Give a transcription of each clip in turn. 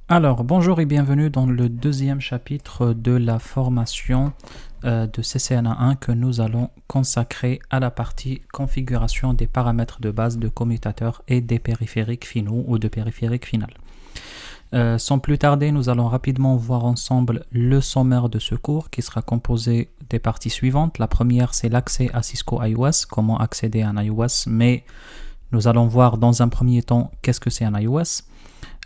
Alors, bonjour et bienvenue dans le deuxième chapitre de la formation de CCNA1 que nous allons consacrer à la partie configuration des paramètres de base de commutateurs et des périphériques finaux ou de périphériques finales. Sans plus tarder, nous allons rapidement voir ensemble le sommaire de ce cours qui sera composé des parties suivantes. La première, c'est l'accès à Cisco iOS, comment accéder à un iOS, mais nous allons voir dans un premier temps qu'est-ce que c'est un iOS.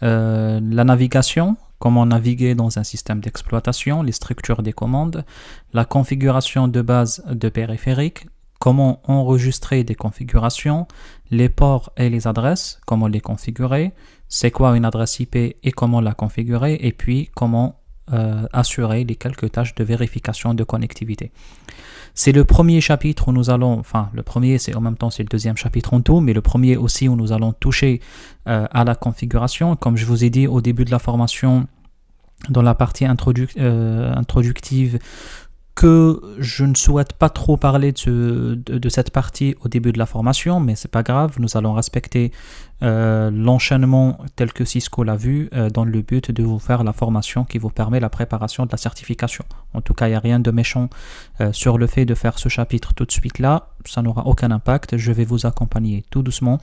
La navigation, comment naviguer dans un système d'exploitation, les structures des commandes, la configuration de base de périphériques, comment enregistrer des configurations, les ports et les adresses, comment les configurer, c'est quoi une adresse IP et comment la configurer, et puis comment assurer les quelques tâches de vérification de connectivité. C'est le premier chapitre où nous allons, enfin le premier c'est en même temps c'est le deuxième chapitre en tout, mais le premier aussi où nous allons toucher à la configuration. Comme je vous ai dit au début de la formation, dans la partie introductive, que je ne souhaite pas trop parler de cette partie au début de la formation, mais c'est pas grave, nous allons respecter l'enchaînement tel que Cisco l'a vu dans le but de vous faire la formation qui vous permet la préparation de la certification. En tout cas, il n'y a rien de méchant sur le fait de faire ce chapitre tout de suite là, ça n'aura aucun impact, je vais vous accompagner tout doucement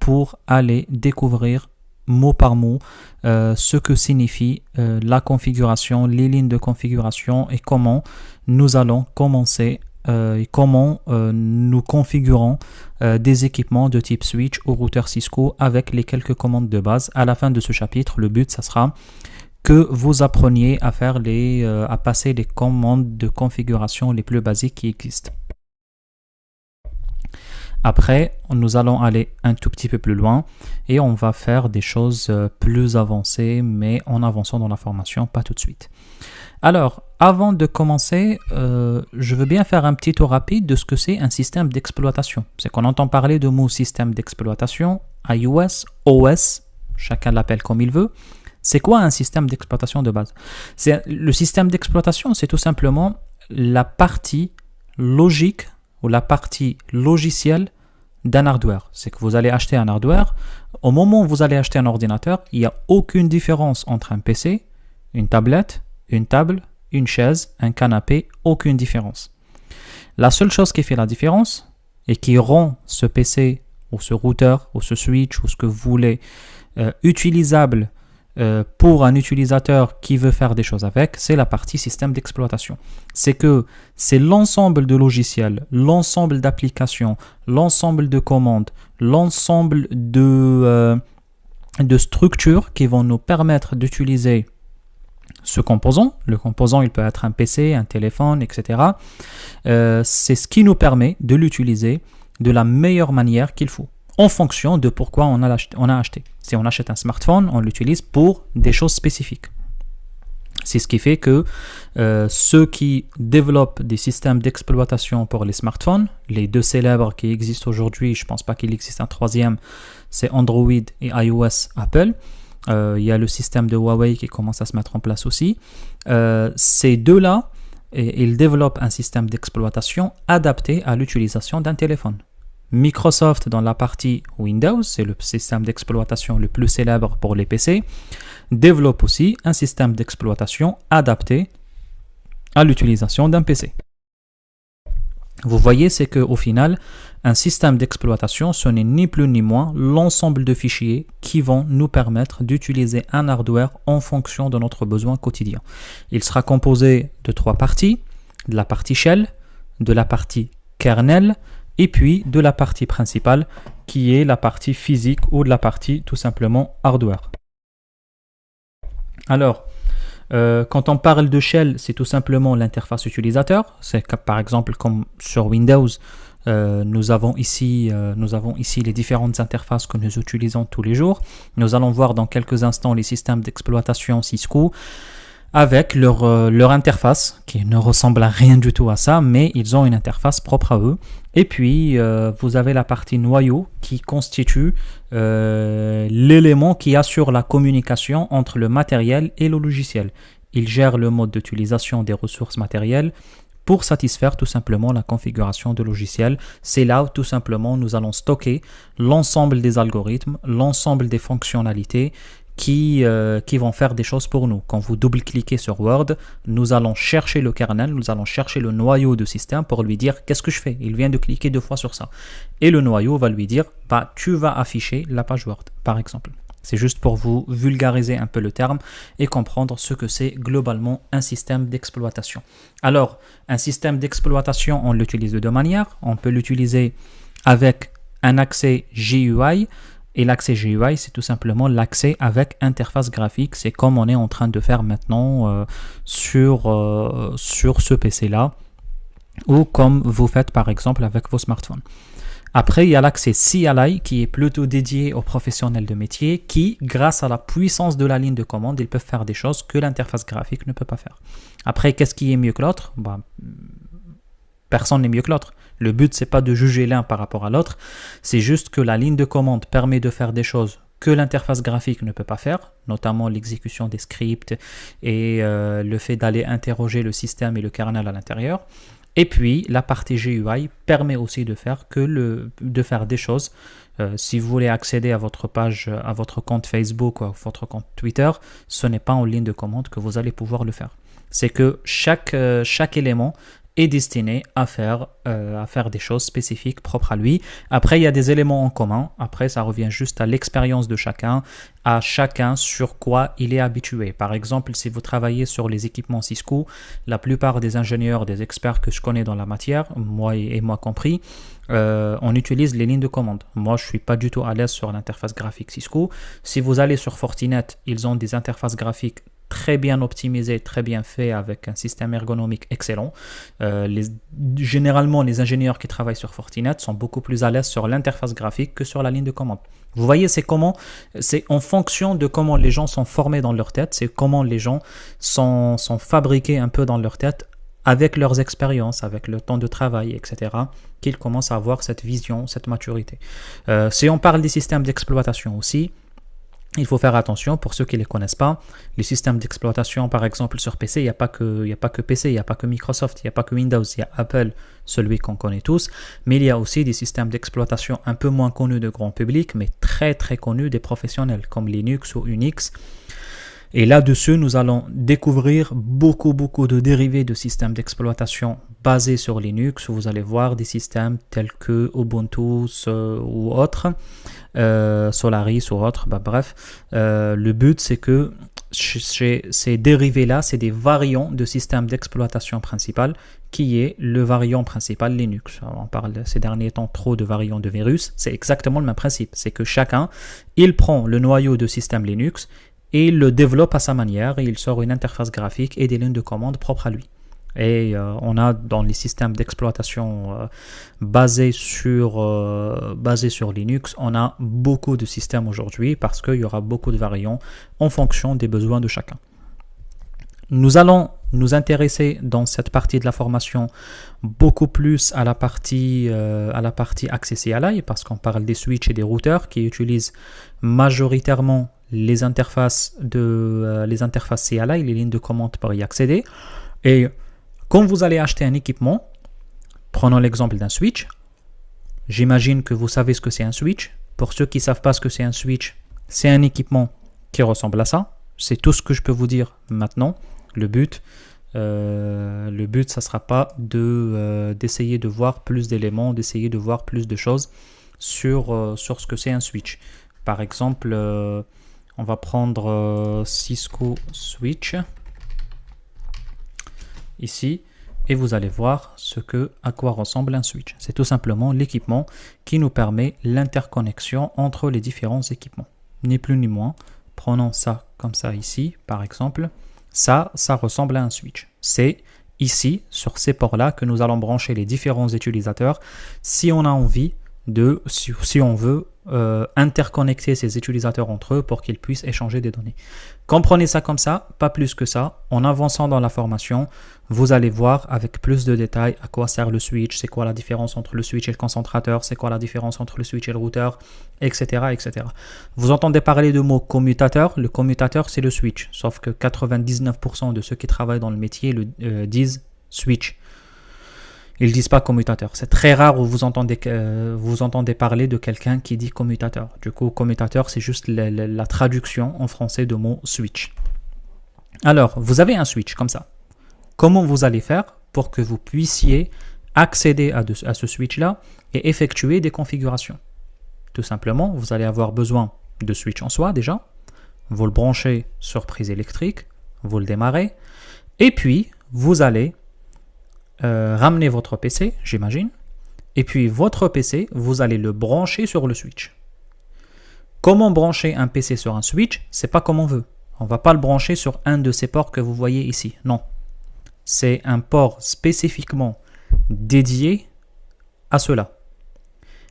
pour aller découvrir mot par mot ce que signifie la configuration, les lignes de configuration et comment nous allons commencer et comment nous configurons des équipements de type switch ou routeur Cisco avec les quelques commandes de base. À la fin de ce chapitre, le but, ça sera que vous appreniez à faire à passer les commandes de configuration les plus basiques qui existent. Après, nous allons aller un tout petit peu plus loin et on va faire des choses plus avancées, mais en avançant dans la formation, pas tout de suite. Alors, avant de commencer, je veux bien faire un petit tour rapide de ce que c'est un système d'exploitation. C'est qu'on entend parler de mot système d'exploitation, iOS, OS, chacun l'appelle comme il veut. C'est quoi un système d'exploitation de base? Le système d'exploitation, c'est tout simplement la partie logique ou la partie logicielle d'un hardware. C'est que vous allez acheter un hardware. Au moment où vous allez acheter un ordinateur, il n'y a aucune différence entre un PC, une tablette, une table, une chaise, un canapé, aucune différence. La seule chose qui fait la différence et qui rend ce PC ou ce routeur ou ce switch ou ce que vous voulez utilisable pour un utilisateur qui veut faire des choses avec, c'est la partie système d'exploitation. C'est que c'est l'ensemble de logiciels, l'ensemble d'applications, l'ensemble de commandes, l'ensemble de structures qui vont nous permettre d'utiliser ce composant. Le composant, il peut être un PC, un téléphone, etc. C'est ce qui nous permet de l'utiliser de la meilleure manière qu'il faut, en fonction de pourquoi on a acheté. Si on achète un smartphone, on l'utilise pour des choses spécifiques. C'est ce qui fait que ceux qui développent des systèmes d'exploitation pour les smartphones, les deux célèbres qui existent aujourd'hui, je ne pense pas qu'il existe un troisième, c'est Android et iOS Apple. Il y a le système de Huawei qui commence à se mettre en place aussi. Ces deux-là, ils développent un système d'exploitation adapté à l'utilisation d'un téléphone. Microsoft, dans la partie Windows, c'est le système d'exploitation le plus célèbre pour les PC, développe aussi un système d'exploitation adapté à l'utilisation d'un PC. Vous voyez, c'est qu'au final, un système d'exploitation, ce n'est ni plus ni moins l'ensemble de fichiers qui vont nous permettre d'utiliser un hardware en fonction de notre besoin quotidien. Il sera composé de trois parties, de la partie shell, de la partie kernel, et puis de la partie principale qui est la partie physique ou de la partie tout simplement hardware. Alors, quand on parle de shell, c'est tout simplement l'interface utilisateur. C'est par exemple comme sur Windows, nous avons ici les différentes interfaces que nous utilisons tous les jours. Nous allons voir dans quelques instants les systèmes d'exploitation Cisco avec leur interface qui ne ressemble à rien du tout à ça, mais ils ont une interface propre à eux. Et puis, vous avez la partie noyau qui constitue l'élément qui assure la communication entre le matériel et le logiciel. Il gère le mode d'utilisation des ressources matérielles pour satisfaire tout simplement la configuration de logiciel. C'est là où tout simplement nous allons stocker l'ensemble des algorithmes, l'ensemble des fonctionnalités qui vont faire des choses pour nous. Quand vous double-cliquez sur Word, nous allons chercher le kernel, nous allons chercher le noyau de système pour lui dire qu'est-ce que je fais. Il vient de cliquer 2 fois sur ça. Et le noyau va lui dire tu vas afficher la page Word, par exemple. C'est juste pour vous vulgariser un peu le terme et comprendre ce que c'est globalement un système d'exploitation. Alors, un système d'exploitation, on l'utilise de deux manières. On peut l'utiliser avec un accès GUI. Et l'accès GUI, c'est tout simplement l'accès avec interface graphique. C'est comme on est en train de faire maintenant sur ce PC-là, ou comme vous faites par exemple avec vos smartphones. Après, il y a l'accès CLI qui est plutôt dédié aux professionnels de métier qui, grâce à la puissance de la ligne de commande, ils peuvent faire des choses que l'interface graphique ne peut pas faire. Après, qu'est-ce qui est mieux que l'autre ? Personne n'est mieux que l'autre. Le but, c'est pas de juger l'un par rapport à l'autre, c'est juste que la ligne de commande permet de faire des choses que l'interface graphique ne peut pas faire, notamment l'exécution des scripts et le fait d'aller interroger le système et le kernel à l'intérieur. Et puis, la partie GUI permet aussi de faire des choses. Si vous voulez accéder à votre page, à votre compte Facebook ou à votre compte Twitter, ce n'est pas en ligne de commande que vous allez pouvoir le faire. C'est que chaque élément est destiné à faire des choses spécifiques propres à lui. Après, il y a des éléments en commun. Après, ça revient juste à l'expérience de chacun, à chacun sur quoi il est habitué. Par exemple, si vous travaillez sur les équipements Cisco, la plupart des ingénieurs, des experts que je connais dans la matière, moi compris, on utilise les lignes de commande. Moi, je ne suis pas du tout à l'aise sur l'interface graphique Cisco. Si vous allez sur Fortinet, ils ont des interfaces graphiques très bien optimisé, très bien fait avec un système ergonomique excellent. Généralement, les ingénieurs qui travaillent sur Fortinet sont beaucoup plus à l'aise sur l'interface graphique que sur la ligne de commande. Vous voyez, c'est en fonction de comment les gens sont formés dans leur tête, c'est comment les gens sont fabriqués un peu dans leur tête avec leurs expériences, avec le temps de travail, etc., qu'ils commencent à avoir cette vision, cette maturité. Si on parle des systèmes d'exploitation aussi, il faut faire attention pour ceux qui ne les connaissent pas. Les systèmes d'exploitation, par exemple, sur PC, il n'y a pas que PC, il n'y a pas que Microsoft, il n'y a pas que Windows, il y a Apple, celui qu'on connaît tous. Mais il y a aussi des systèmes d'exploitation un peu moins connus de grand public, mais très très connus des professionnels, comme Linux ou Unix. Et là-dessus, nous allons découvrir beaucoup de dérivés de systèmes d'exploitation basés sur Linux. Vous allez voir des systèmes tels que Ubuntu ou autres, Solaris ou autres, bref. Le but, c'est que ces dérivés-là, c'est des variants de systèmes d'exploitation principal, qui est le variant principal Linux. On parle ces derniers temps trop de variants de virus. C'est exactement le même principe. C'est que chacun, il prend le noyau de système Linux et il le développe à sa manière et il sort une interface graphique et des lignes de commande propres à lui. Et on a dans les systèmes d'exploitation basés sur Linux, on a beaucoup de systèmes aujourd'hui parce qu'il y aura beaucoup de variants en fonction des besoins de chacun. Nous allons nous intéresser dans cette partie de la formation beaucoup plus à la partie accès CLI parce qu'on parle des switches et des routeurs qui utilisent majoritairement les interfaces CLI, les lignes de commande pour y accéder. Et quand vous allez acheter un équipement, prenons l'exemple d'un switch. J'imagine que vous savez ce que c'est un switch. Pour ceux qui ne savent pas ce que c'est un switch, c'est un équipement qui ressemble à ça. C'est tout ce que je peux vous dire maintenant. Le but, ça ne sera pas d'essayer de voir plus d'éléments, d'essayer de voir plus de choses sur ce que c'est un switch. Par exemple, on va prendre Cisco Switch ici et vous allez voir à quoi ressemble un switch. C'est tout simplement l'équipement qui nous permet l'interconnexion entre les différents équipements. Ni plus ni moins. Prenons ça comme ça ici, par exemple. Ça ressemble à un switch. C'est ici, sur ces ports-là, que nous allons brancher les différents utilisateurs si on a envie si on veut interconnecter ces utilisateurs entre eux pour qu'ils puissent échanger des données. Comprenez ça comme ça, pas plus que ça. En avançant dans la formation, vous allez voir avec plus de détails à quoi sert le switch, c'est quoi la différence entre le switch et le concentrateur, c'est quoi la différence entre le switch et le routeur, etc., etc. Vous entendez parler de mot commutateur. Le commutateur, c'est le switch, sauf que 99% de ceux qui travaillent dans le métier disent switch. Ils disent pas commutateur. C'est très rare où vous entendez parler de quelqu'un qui dit commutateur. Du coup, commutateur, c'est juste la traduction en français de mot switch. Alors, vous avez un switch comme ça. Comment vous allez faire pour que vous puissiez accéder à ce switch-là et effectuer des configurations? Tout simplement, vous allez avoir besoin de switch en soi déjà. Vous le branchez sur prise électrique, vous le démarrez, et puis vous allez ramener votre PC, j'imagine, et puis votre PC, vous allez le brancher sur le switch. Comment brancher un PC sur un switch? C'est pas comme on veut. On ne va pas le brancher sur un de ces ports que vous voyez ici. Non. C'est un port spécifiquement dédié à cela.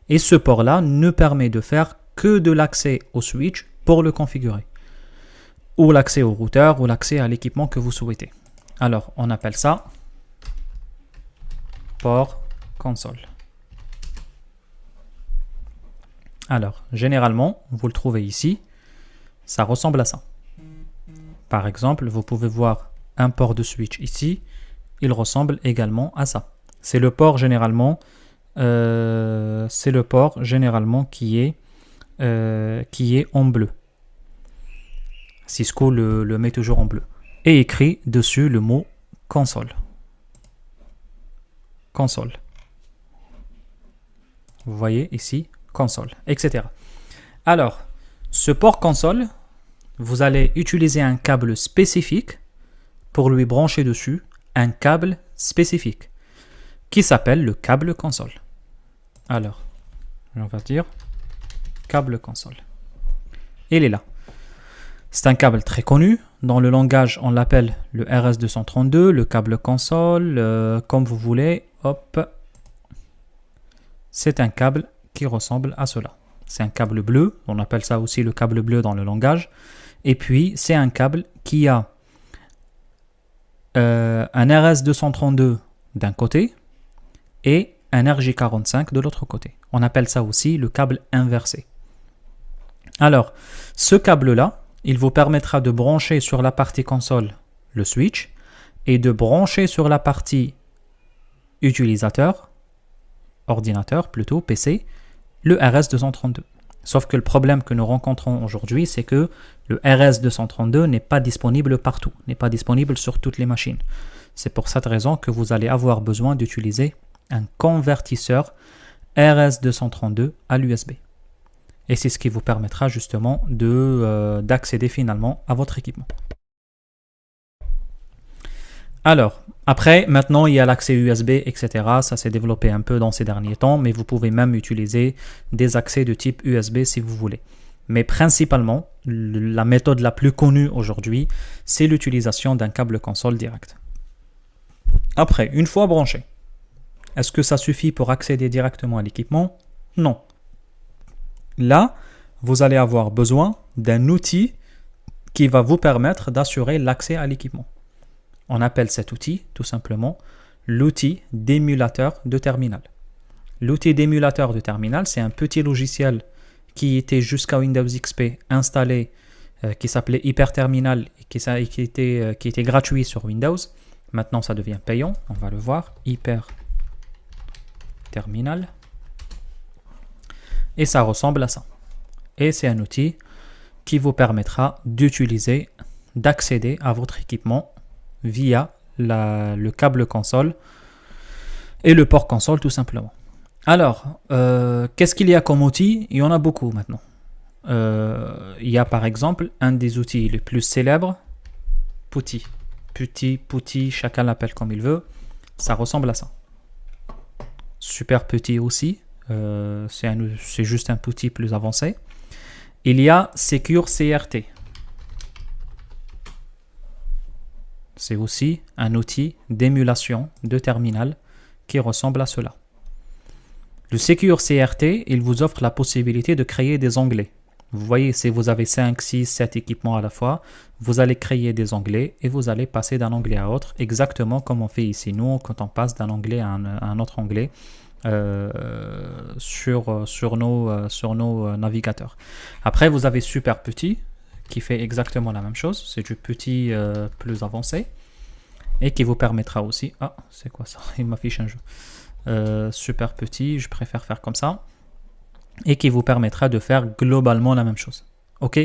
Et ce port-là ne permet de faire que de l'accès au switch pour le configurer. Ou l'accès au routeur, ou l'accès à l'équipement que vous souhaitez. Alors, on appelle ça port console. Alors, généralement, vous le trouvez ici. Ça ressemble à ça. Par exemple, vous pouvez voir un port de switch ici. Il ressemble également à ça. C'est le port généralement, qui est en bleu. Cisco le met toujours en bleu. Et écrit dessus le mot console. Console. Vous voyez ici, console, etc. Alors, ce port console, vous allez utiliser un câble spécifique pour lui brancher dessus un câble spécifique qui s'appelle le câble console. Alors, on va dire câble console. Il est là. C'est un câble très connu. Dans le langage, on l'appelle le RS232, le câble console, comme vous voulez. Hop. C'est un câble qui ressemble à cela. C'est un câble bleu. On appelle ça aussi le câble bleu dans le langage. Et puis, c'est un câble qui a un RS232 d'un côté et un RJ45 de l'autre côté. On appelle ça aussi le câble inversé. Alors, ce câble-là, il vous permettra de brancher sur la partie console le switch et de brancher sur la partie utilisateur, ordinateur plutôt, PC, le RS232. Sauf que le problème que nous rencontrons aujourd'hui, c'est que le RS232 n'est pas disponible partout, n'est pas disponible sur toutes les machines. C'est pour cette raison que vous allez avoir besoin d'utiliser un convertisseur RS232 à l'USB. Et c'est ce qui vous permettra justement d'accéder finalement à votre équipement. Alors, après, maintenant, il y a l'accès USB, etc. Ça s'est développé un peu dans ces derniers temps, mais vous pouvez même utiliser des accès de type USB si vous voulez. Mais principalement, la méthode la plus connue aujourd'hui, c'est l'utilisation d'un câble console direct. Après, une fois branché, est-ce que ça suffit pour accéder directement à l'équipement? Non. Là, vous allez avoir besoin d'un outil qui va vous permettre d'assurer l'accès à l'équipement. On appelle cet outil, tout simplement, l'outil d'émulateur de terminal. L'outil d'émulateur de terminal, c'est un petit logiciel qui était jusqu'à Windows XP installé, qui s'appelait Hyperterminal et qui était gratuit sur Windows. Maintenant, ça devient payant, on va le voir, Hyperterminal. Et ça ressemble à ça. Et c'est un outil qui vous permettra d'accéder à votre équipement via le câble console et le port console tout simplement. Alors, qu'est-ce qu'il y a comme outil? Il y en a beaucoup maintenant. Il y a par exemple un des outils les plus célèbres, PuTTY. PuTTY, chacun l'appelle comme il veut. Ça ressemble à ça. Super PuTTY aussi. C'est juste un PuTTY plus avancé. Il y a Secure CRT. C'est aussi un outil d'émulation de terminal qui ressemble à cela. Le Secure CRT, il vous offre la possibilité de créer des onglets. Vous voyez, si vous avez 5, 6, 7 équipements à la fois, vous allez créer des onglets et vous allez passer d'un onglet à l'autre, exactement comme on fait ici. Nous, quand on passe d'un onglet à un autre onglet, sur nos navigateurs. Après, vous avez SuperPuTTY qui fait exactement la même chose. C'est du PuTTY plus avancé. et qui vous permettra aussi... Ah, c'est quoi ça? Il m'affiche un jeu. Super petit, je préfère faire comme ça. Et qui vous permettra de faire globalement la même chose. Ok.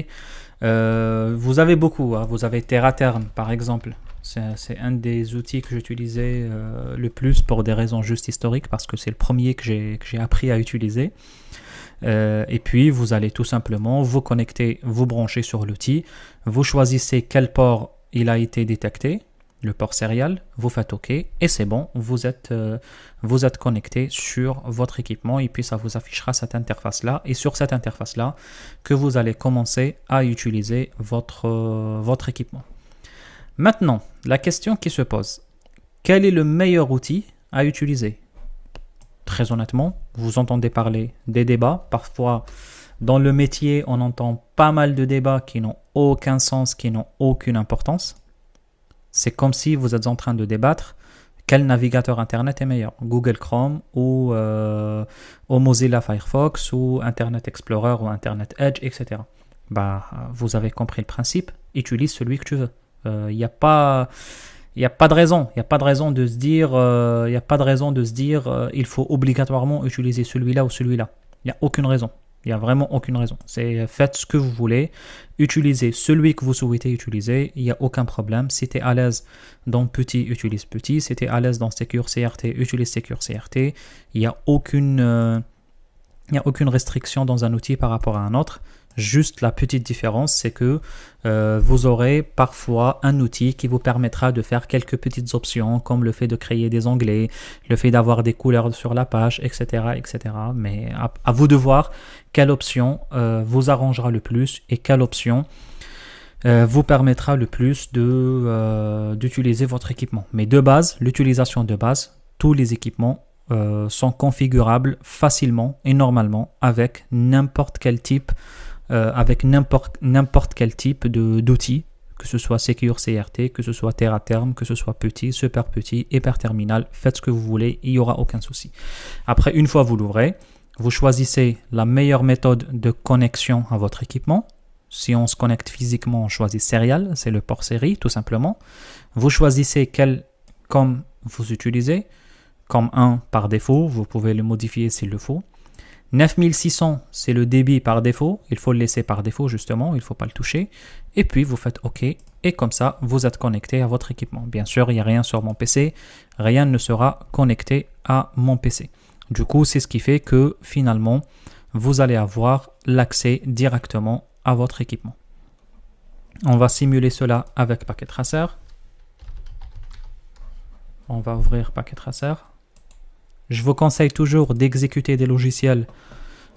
Vous avez beaucoup, hein. Vous avez TerraTerm par exemple. C'est un des outils que j'utilisais le plus pour des raisons juste historiques parce que c'est le premier que j'ai appris à utiliser. Et puis vous allez tout simplement vous connecter, vous brancher sur l'outil, vous choisissez quel port il a été détecté, le port serial, vous faites OK et c'est bon, vous êtes connecté sur votre équipement et puis ça vous affichera cette interface-là et sur cette interface-là que vous allez commencer à utiliser votre équipement. Maintenant, la question qui se pose, quel est le meilleur outil à utiliser? Très honnêtement, vous entendez parler des débats. Parfois, dans le métier, on entend pas mal de débats qui n'ont aucun sens, qui n'ont aucune importance. C'est comme si vous êtes en train de débattre quel navigateur Internet est meilleur, Google Chrome ou Mozilla Firefox ou Internet Explorer ou Internet Edge, etc. Vous avez compris le principe, utilise celui que tu veux. Il n'y a pas de raison. Il n'y a pas de raison de se dire, il faut obligatoirement utiliser celui-là ou celui-là. Il n'y a aucune raison. Il n'y a vraiment aucune raison. C'est faites ce que vous voulez. Utilisez celui que vous souhaitez utiliser. Il n'y a aucun problème. Si tu es à l'aise dans petit, utilise petit. Si tu es à l'aise dans Secure CRT, utilise Secure CRT. Il n'y a aucune restriction dans un outil par rapport à un autre. Juste la petite différence, c'est que vous aurez parfois un outil qui vous permettra de faire quelques petites options, comme le fait de créer des onglets, le fait d'avoir des couleurs sur la page, etc. etc. Mais à vous de voir quelle option vous arrangera le plus et quelle option vous permettra le plus d'utiliser votre équipement. Mais de base, l'utilisation de base, tous les équipements sont configurables facilement et normalement avec n'importe quel type d'outils, que ce soit Secure CRT, que ce soit TerraTerm, que ce soit petit, super petit, hyperterminal, faites ce que vous voulez, il n'y aura aucun souci. Après, une fois vous l'ouvrez, vous choisissez la meilleure méthode de connexion à votre équipement. Si on se connecte physiquement, on choisit Serial, c'est le port série tout simplement. Vous choisissez quel COM vous utilisez, COM 1 par défaut, vous pouvez le modifier s'il le faut. 9600, c'est le débit par défaut. Il faut le laisser par défaut, justement. Il ne faut pas le toucher. Et puis, vous faites OK. Et comme ça, vous êtes connecté à votre équipement. Bien sûr, il n'y a rien sur mon PC. Rien ne sera connecté à mon PC. Du coup, c'est ce qui fait que, finalement, vous allez avoir l'accès directement à votre équipement. On va simuler cela avec Packet Tracer. On va ouvrir Packet Tracer. Je vous conseille toujours d'exécuter des logiciels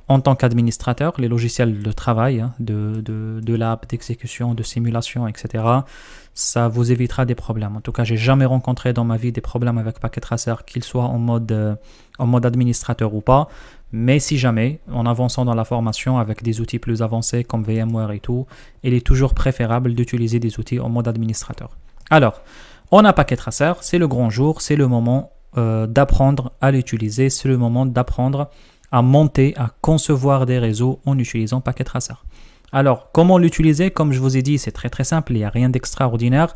en tant qu'administrateur, les logiciels de travail, de l'app, d'exécution, de simulation, etc. Ça vous évitera des problèmes. En tout cas, j'ai jamais rencontré dans ma vie des problèmes avec Packet Tracer, qu'ils soient en mode administrateur ou pas. Mais si jamais, en avançant dans la formation avec des outils plus avancés comme VMware et tout, il est toujours préférable d'utiliser des outils en mode administrateur. Alors, on a Packet Tracer, c'est le grand jour, c'est le moment d'apprendre à l'utiliser, c'est le moment d'apprendre à monter, à concevoir des réseaux en utilisant Packet Tracer. Alors, comment l'utiliser? Comme je vous ai dit, c'est très très simple, il n'y a rien d'extraordinaire.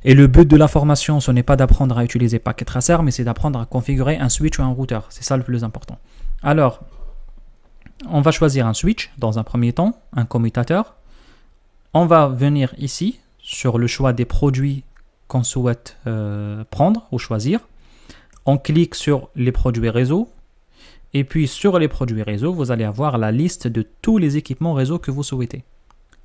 Et le but de la formation, ce n'est pas d'apprendre à utiliser Packet Tracer, mais c'est d'apprendre à configurer un switch ou un routeur. C'est ça le plus important. Alors, on va choisir un switch dans un premier temps, un commutateur. On va venir ici sur le choix des produits qu'on souhaite prendre ou choisir. On clique sur les produits réseau et puis sur les produits réseau, vous allez avoir la liste de tous les équipements réseau que vous souhaitez.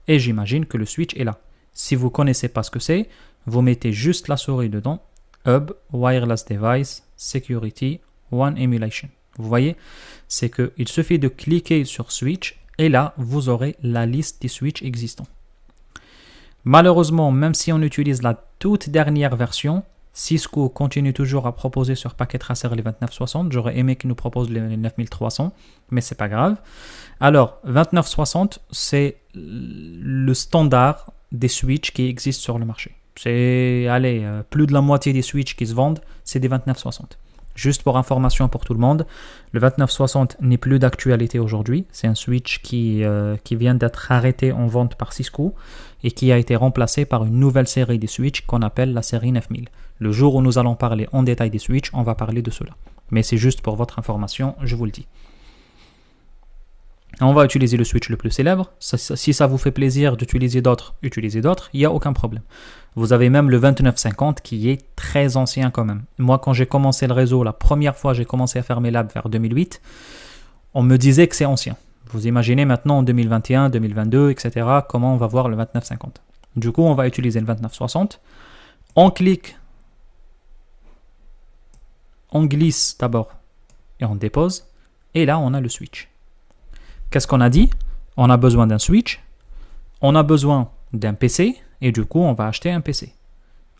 Et j'imagine que le switch est là. Si vous ne connaissez pas ce que c'est, vous mettez juste la souris dedans, Hub, Wireless Device, Security, One Emulation. Vous voyez, c'est qu'il suffit de cliquer sur Switch et là, vous aurez la liste des switches existants. Malheureusement, même si on utilise la toute dernière version, Cisco continue toujours à proposer sur Packet Tracer les 2960. J'aurais aimé qu'ils nous proposent les 9300, mais c'est pas grave. Alors, 2960, c'est le standard des switches qui existent sur le marché. C'est, plus de la moitié des switches qui se vendent, c'est des 2960. Juste pour information pour tout le monde, le 2960 n'est plus d'actualité aujourd'hui. C'est un switch qui vient d'être arrêté en vente par Cisco et qui a été remplacé par une nouvelle série de switches qu'on appelle la série 9000. Le jour où nous allons parler en détail des switches, on va parler de cela. Mais c'est juste pour votre information, je vous le dis. On va utiliser le switch le plus célèbre. Si ça vous fait plaisir d'utiliser d'autres, utilisez d'autres, il n'y a aucun problème. Vous avez même le 2950 qui est très ancien quand même. Moi, quand j'ai commencé le réseau, la première fois j'ai commencé à faire mes labs vers 2008, on me disait que c'est ancien. Vous imaginez maintenant en 2021, 2022, etc., comment on va voir le 2950. Du coup, on va utiliser le 2960. On clique, on glisse d'abord et on dépose. Et là, on a le switch. Qu'est-ce qu'on a dit? On a besoin d'un switch, on a besoin d'un PC, et du coup, on va acheter un PC.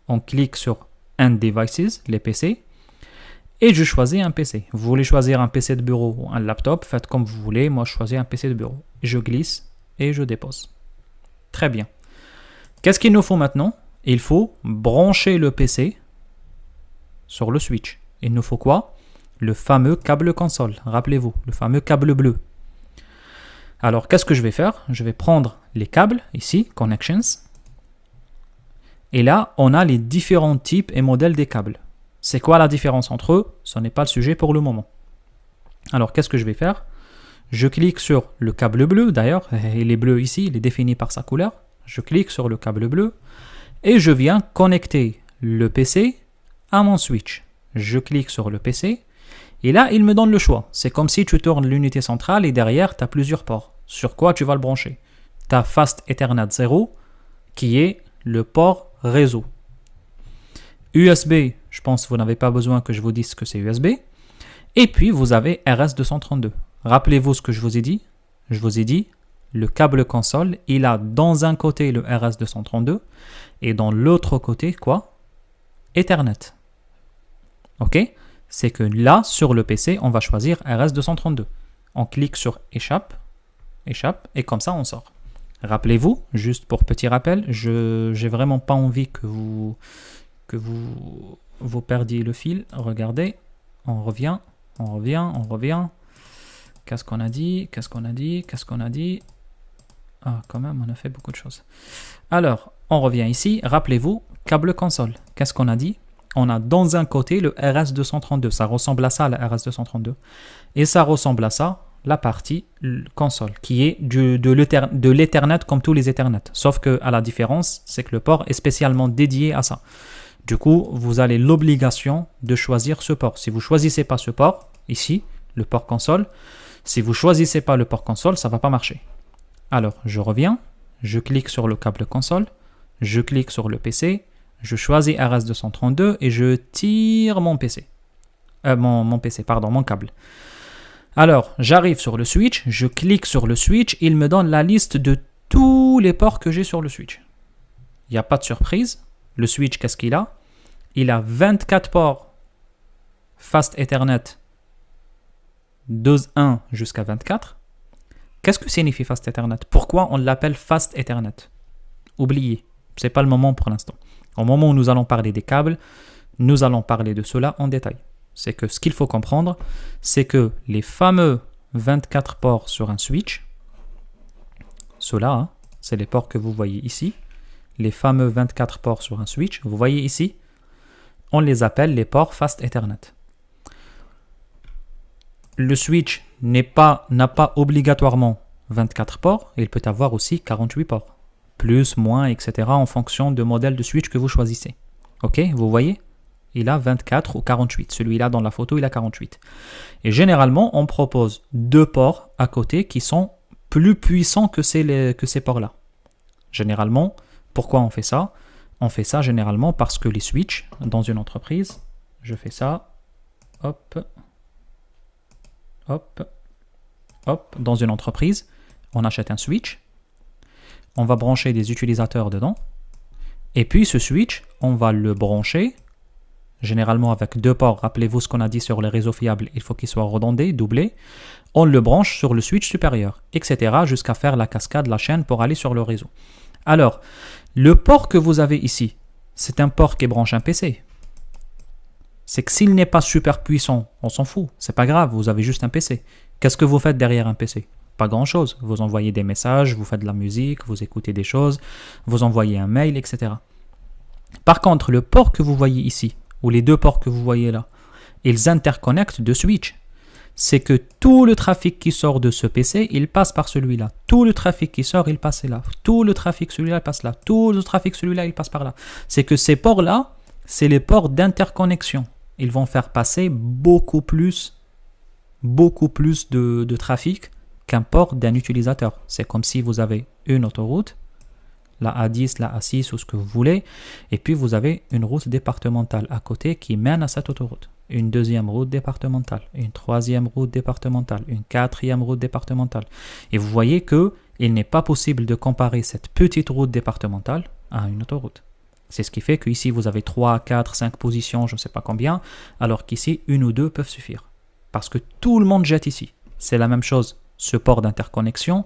On clique sur End Devices, les PC, et je choisis un PC. Vous voulez choisir un PC de bureau ou un laptop, faites comme vous voulez. Moi, je choisis un PC de bureau. Je glisse et je dépose. Très bien. Qu'est-ce qu'il nous faut maintenant? Il faut brancher le PC sur le switch. Il nous faut quoi? Le fameux câble console. Rappelez-vous, le fameux câble bleu. Alors, qu'est-ce que je vais faire? Je vais prendre les câbles, ici, Connections. Et là, on a les différents types et modèles des câbles. C'est quoi la différence entre eux? Ce n'est pas le sujet pour le moment. Alors, qu'est-ce que je vais faire? Je clique sur le câble bleu, d'ailleurs, il est bleu ici, il est défini par sa couleur. Je clique sur le câble bleu et je viens connecter le PC à mon switch. Je clique sur le PC et là, il me donne le choix. C'est comme si tu tournes l'unité centrale et derrière, tu as plusieurs ports. Sur quoi tu vas le brancher? Tu as Fast Ethernet 0 qui est le port réseau. USB, je pense que vous n'avez pas besoin que je vous dise que c'est USB. Et puis, vous avez RS232. Rappelez-vous ce que je vous ai dit. Je vous ai dit, le câble console, il a dans un côté le RS232 et dans l'autre côté, quoi? Ethernet. Ok? C'est que là, sur le PC, on va choisir RS232. On clique sur Échappe, et comme ça, on sort. Rappelez-vous, juste pour petit rappel, je n'ai vraiment pas envie que vous perdiez le fil. Regardez, on revient. Qu'est-ce qu'on a dit? Ah, quand même, on a fait beaucoup de choses. Alors, on revient ici. Rappelez-vous, câble console. Qu'est-ce qu'on a dit? On a dans un côté le RS232. Ça ressemble à ça, la RS232. Et ça ressemble à ça, la partie console, qui est de l'Ethernet comme tous les Ethernet. Sauf que à la différence, c'est que le port est spécialement dédié à ça. Du coup, vous avez l'obligation de choisir ce port. Si vous ne choisissez pas ce port, ici, le port console, si vous ne choisissez pas le port console, ça ne va pas marcher. Alors, je reviens, je clique sur le câble console, je clique sur le PC, je choisis RS232 et je tire mon PC. Mon câble. Alors, j'arrive sur le switch, je clique sur le switch, il me donne la liste de tous les ports que j'ai sur le switch. Il n'y a pas de surprise. Le switch, qu'est-ce qu'il a? Il a 24 ports Fast Ethernet 2.1 jusqu'à 24. Qu'est-ce que signifie Fast Ethernet? Pourquoi on l'appelle Fast Ethernet? Oubliez, ce n'est pas le moment pour l'instant. Au moment où nous allons parler des câbles, nous allons parler de cela en détail. C'est que ce qu'il faut comprendre, c'est que les fameux 24 ports sur un switch, ceux-là, c'est les ports que vous voyez ici, les fameux 24 ports sur un switch, vous voyez ici, on les appelle les ports Fast Ethernet. Le switch n'a pas obligatoirement 24 ports, il peut avoir aussi 48 ports, plus, moins, etc. en fonction du modèle de switch que vous choisissez. Ok, vous voyez? Il a 24 ou 48. Celui-là dans la photo, il a 48. Et généralement, on propose deux ports à côté qui sont plus puissants que ces ports-là. Généralement, pourquoi on fait ça? On fait ça généralement parce que les switches dans une entreprise, je fais ça, hop, dans une entreprise, on achète un switch, on va brancher des utilisateurs dedans, et puis ce switch, on va le brancher généralement avec deux ports. Rappelez-vous ce qu'on a dit sur les réseaux fiables, il faut qu'ils soient redondés, doublés. On le branche sur le switch supérieur, etc. jusqu'à faire la cascade, la chaîne pour aller sur le réseau. Alors, le port que vous avez ici, c'est un port qui branche un PC. C'est que s'il n'est pas super puissant, on s'en fout. C'est pas grave, vous avez juste un PC. Qu'est-ce que vous faites derrière un PC? Pas grand-chose. Vous envoyez des messages, vous faites de la musique, vous écoutez des choses, vous envoyez un mail, etc. Par contre, le port que vous voyez ici, ou les deux ports que vous voyez là, ils interconnectent de switch. C'est que tout le trafic qui sort de ce PC, il passe par celui-là. Tout le trafic qui sort, il passe là. Tout le trafic, celui-là, il passe là. Tout le trafic, celui-là, il passe par là. C'est que ces ports-là, c'est les ports d'interconnexion. Ils vont faire passer beaucoup plus de trafic qu'un port d'un utilisateur. C'est comme si vous avez une autoroute, la A10, la A6 ou ce que vous voulez, et puis vous avez une route départementale à côté qui mène à cette autoroute. Une deuxième route départementale, une troisième route départementale, une quatrième route départementale. Et vous voyez qu'il n'est pas possible de comparer cette petite route départementale à une autoroute. C'est ce qui fait qu'ici vous avez 3, 4, 5 positions, je ne sais pas combien, alors qu'ici une ou deux peuvent suffire. Parce que tout le monde jette ici. C'est la même chose, ce port d'interconnexion,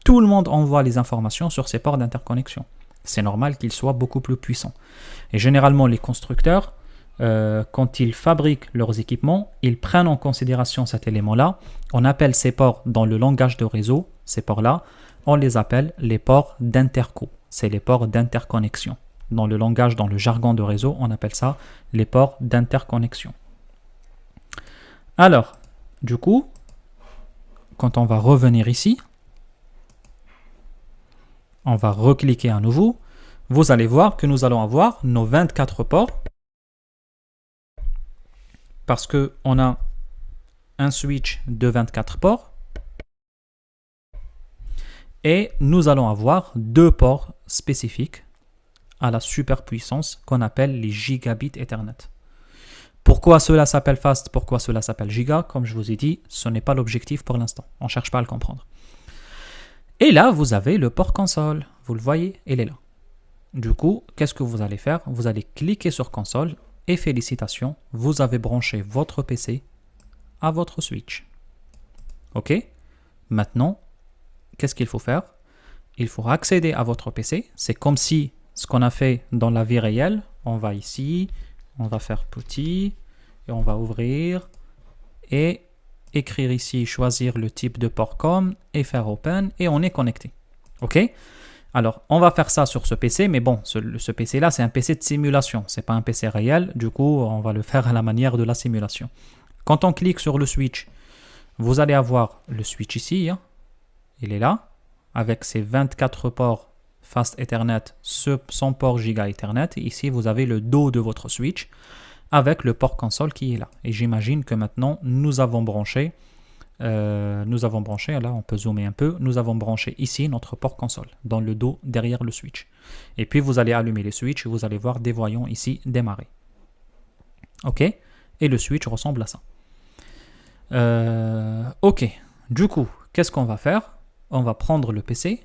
tout le monde envoie les informations sur ces ports d'interconnexion. C'est normal qu'ils soient beaucoup plus puissants. Et généralement les constructeurs, quand ils fabriquent leurs équipements, ils prennent en considération cet élément-là. On appelle ces ports dans le langage de réseau, ces ports-là, on les appelle les ports d'interco. C'est les ports d'interconnexion. Dans le langage, dans le jargon de réseau, on appelle ça les ports d'interconnexion. Alors, du coup, quand on va revenir ici, on va recliquer à nouveau, vous allez voir que nous allons avoir nos 24 ports parce qu'on a un switch de 24 ports et nous allons avoir deux ports spécifiques à la superpuissance qu'on appelle les gigabits Ethernet. Pourquoi cela s'appelle fast, pourquoi cela s'appelle giga? Comme je vous ai dit, ce n'est pas l'objectif pour l'instant. On ne cherche pas à le comprendre. Et là, vous avez le port console. Vous le voyez, il est là. Du coup, qu'est-ce que vous allez faire? Vous allez cliquer sur console et félicitations, vous avez branché votre PC à votre switch. OK? Maintenant, qu'est-ce qu'il faut faire? Il faut accéder à votre PC. C'est comme si ce qu'on a fait dans la vie réelle, on va ici, on va faire petit et on va ouvrir et écrire ici, choisir le type de port comme et faire open et on est connecté. OK? Alors, on va faire ça sur ce PC, mais bon, ce PC-là, c'est un PC de simulation. Ce n'est pas un PC réel. Du coup, on va le faire à la manière de la simulation. Quand on clique sur le switch, vous allez avoir le switch ici. Hein. Il est là, avec ses 24 ports Fast Ethernet, 100 ports Giga Ethernet. Et ici, vous avez le dos de votre switch avec le port console qui est là. Et j'imagine que maintenant, nous avons branché, là on peut zoomer un peu, nous avons branché ici notre port console, dans le dos derrière le switch. Et puis vous allez allumer le switch et vous allez voir des voyants ici démarrer. OK? Et le switch ressemble à ça. OK. Du coup, qu'est-ce qu'on va faire? On va prendre le PC.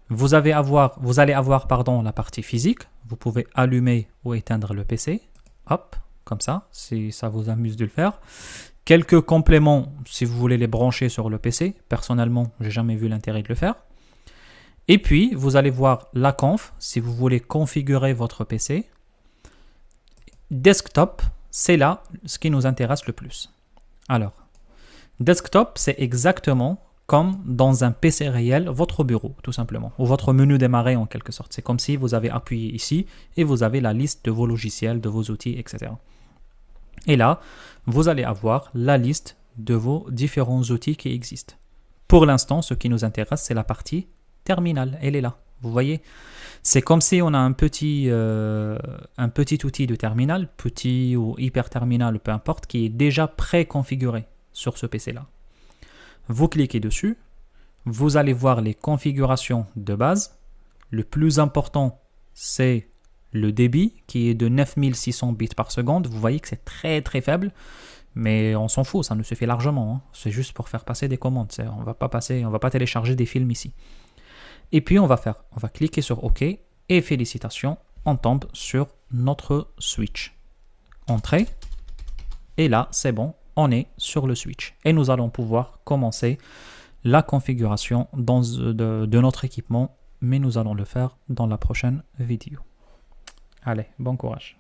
Vous allez avoir la partie physique. Vous pouvez allumer ou éteindre le PC. Hop, comme ça, si ça vous amuse de le faire. Quelques compléments si vous voulez les brancher sur le PC. Personnellement, je n'ai jamais vu l'intérêt de le faire. Et puis, vous allez voir la conf si vous voulez configurer votre PC. Desktop, c'est là ce qui nous intéresse le plus. Alors, desktop, c'est exactement comme dans un PC réel, votre bureau, tout simplement, ou votre menu démarrer en quelque sorte. C'est comme si vous avez appuyé ici et vous avez la liste de vos logiciels, de vos outils, etc. Et là, vous allez avoir la liste de vos différents outils qui existent. Pour l'instant, ce qui nous intéresse, c'est la partie terminal. Elle est là, vous voyez. C'est comme si on a un petit outil de terminal, petit ou hyper terminal, peu importe, qui est déjà préconfiguré sur ce PC-là. Vous cliquez dessus, vous allez voir les configurations de base. Le plus important, c'est le débit qui est de 9600 bits par seconde. Vous voyez que c'est très très faible, mais on s'en fout, ça nous suffit largement. Hein. C'est juste pour faire passer des commandes. On va pas télécharger des films ici. Et puis on va cliquer sur OK et félicitations, on tombe sur notre switch. Entrée. Et là, c'est bon. On est sur le switch et nous allons pouvoir commencer la configuration de notre équipement, mais nous allons le faire dans la prochaine vidéo. Allez, bon courage.